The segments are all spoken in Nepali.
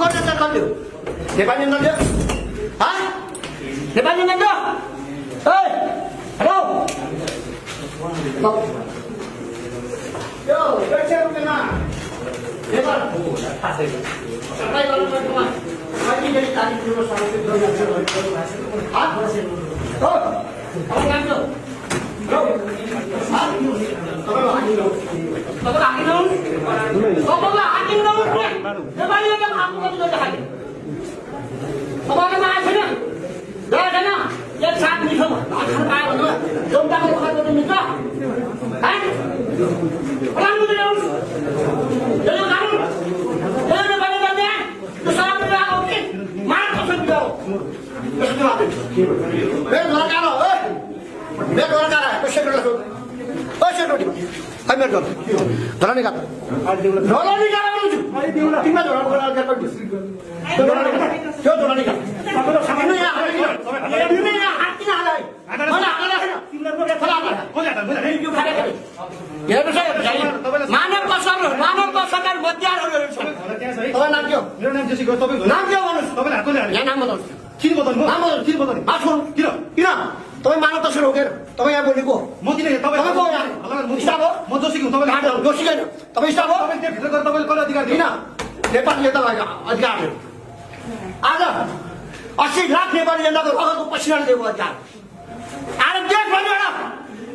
नेपाली जनता कहिले हो नेपाली जनता दियो नेपाली जनता दियो हेलो यो 100 रुपैयाँमा नेपाल सबै गर्नुपर्छ कति बेला तारिख दिनु समस्या हो अब लाग्यो तपाईं मानव तस्कर हो क्या तपाईं यहाँ बोलेको म किन तपाईँ स्टाफ हो म दोषी हुँ तपाईँ दोषी छैन तपाईँ स्टाफ हो तपाईँ भित्र गएर तपाईँले कसले अधिकार दिइन नेपाली जनतालाई अधिकार आज 80 लाख नेपाली जनताको रगतको पसिनाले दिएको अधिकार आज देशभरिबाट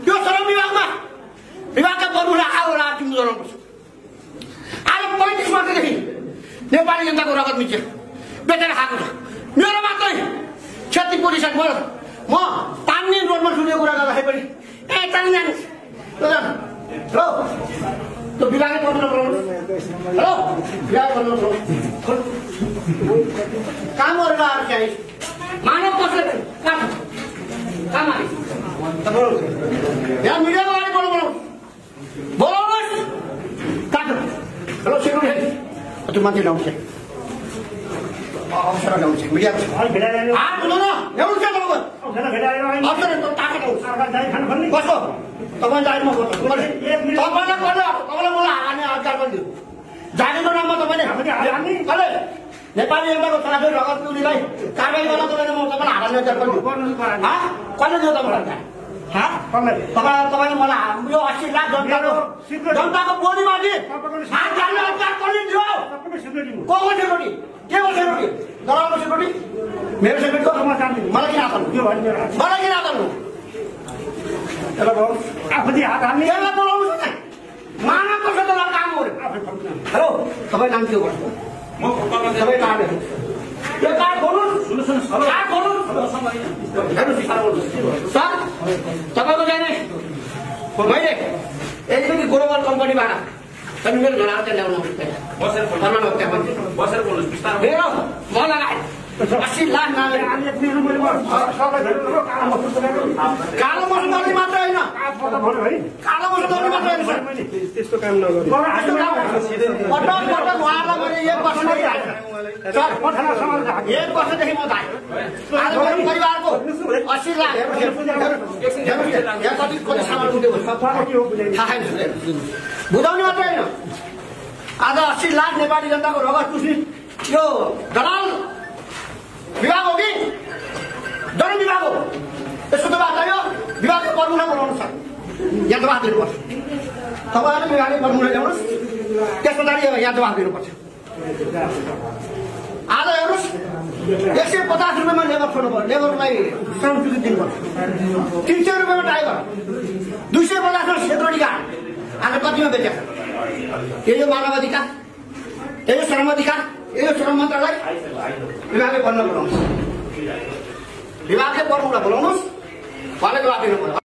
त्यो श्रम विभागका बन्धुलाई आगोला टिम जनाउनुपर्छ आज 35 वर्षदेखि नेपाली जनताको रगत मिच्यो बेचेर खाएको छ मेरो मात्रै क्षति पुलिस म तान्ने रोडमा सुनेको कुरा गर्दाखेरि पनि तान्ने हेलो त्यो विभागै गर्नु हेलो विभाग गर्नु काम गरेर आएर चाहिँ मानव कसले काम यहाँ मिडियाको अगाडि बोलाउनुहोस् काट्नु हेलो सेक्युरिटी त्यो मान्छे ल्याउँछ अवसर ल्याउँछ मिडिया कसो तपाईँ जागिरमा तपाईँलाई मलाई हार्ने अधिकार पनि दियो जागिरको नाममा तपाईँले कसले नेपाली जनताको छोराछोरी रगत पिउनेलाई कारवाही गर्न तपाईँले म तपाईँलाई हार्ने अधिकार पनि दियो कसले दियो तपाईँलाई तपाईँले मलाई यो 80 लाख जनताको बोलीमाथि हात हाल्ने अधिकार पनि दियो को सेक्युरिटी के हो सेक्युरिटी दलालको सेक्युरिटी मेरो सेक्युरिटी को मलाई किन हात मलाई किन हात आफूले हात हाल्ने यसलाई बोलाउनु छ मानव कसो त काम गर्यो हेलो तपाईँ नाम के हो तपाईँ कार्ड यो कार्ड खोल्नुहोस् कार्ड खोल्नुहोस् सर तपाईँको चाहिँ मैले एकचोटि ग्लोबल कम्पनीबाट तपाईँ मेरो घर आएर ल्याउनु मेरो म लगाए 80 लाख कालो मसुदरी मात्र होइन कालो मसुदरी मात्र होइन त्यस्तो काम नगर्नु पटक उहाँलाई मैले 1 वर्षदेखि एक वर्षदेखि म धाएँ आज मेरो परिवारको 80 लाख यहाँ कति सामान उठ्यो बुझाउने मात्रै होइन आज 80 लाख नेपाली जनताको रगत चुस्ने यो दलाल विभाग हो कि जन विभाग हो यसको जवाब चाहियो विभागको प्रमुखलाई बोलाउनु छ यहाँ जवाब दिनुपर्छ तपाईँहरूले विभागले प्रमुखलाई ल्याउनुहोस् त्यस पछाडि यहाँ जवाब दिनुपर्छ आज हेर्नुहोस् 150 रुपियाँमा लेबर छोड्नु पर्यो लेबरलाई श्रम स्वीकृति दिनुपर्छ 300 रुपियाँमा टाइगर 250 सेक्युरिटी गार्ड आज कतिमा बेचेको यो मानव अधिकार यो श्रम अधिकार यो श्रम मन्त्रालय विभागले बन्न बोलाउनुहोस् विभागले प्रमुखलाई बोलाउनुहोस् उहाँले जवाब दिनु पर्यो